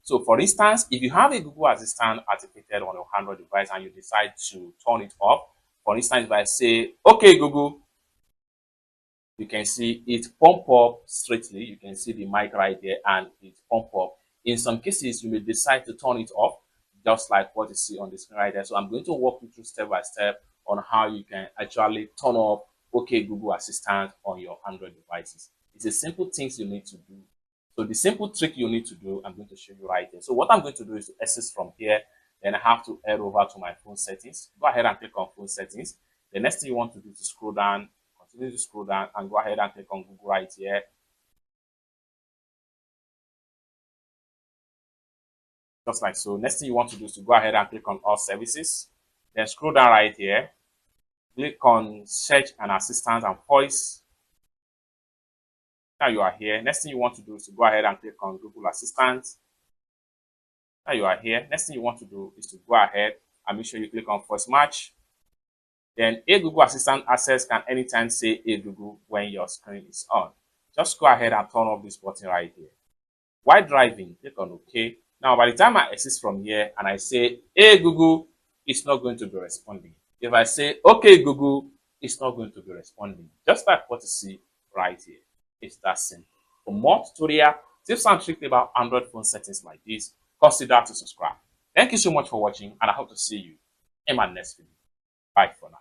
So for instance, if you have a Google Assistant activated on your Android device and you decide to turn it off, for instance, if I say, okay, Google, you can see it pump up straightly. You can see the mic right there and it pump up. In some cases, you may decide to turn it off, just like what you see on the screen right there. So I'm going to walk you through step by step on how you can actually turn off OK Google Assistant on your Android devices. It's a simple things you need to do. So the simple trick you need to do, I'm going to show you right there. So what I'm going to do is to access from here. Then I have to head over to my phone settings. Go ahead and click on phone settings. The next thing you want to do is to scroll down, continue to scroll down and go ahead and click on Google right here. Just like so. Next thing you want to do is to go ahead and click on all services. Then scroll down right here. Click on search and assistant and voice. Now you are here. Next thing you want to do is to go ahead and click on Google Assistant. Now you are here. Next thing you want to do is to go ahead and make sure you click on voice match. Then a Google Assistant access can anytime say a Google when your screen is on. Just go ahead and turn off this button right here. While driving, click on OK. Now by the time I exit from here and I say hey Google, it's not going to be responding. If I say okay Google, it's not going to be responding. Just like what you see right here. It's that simple. For more tutorial, tips and tricks about Android phone settings like this, consider to subscribe. Thank you so much for watching and I hope to see you in my next video. Bye for now.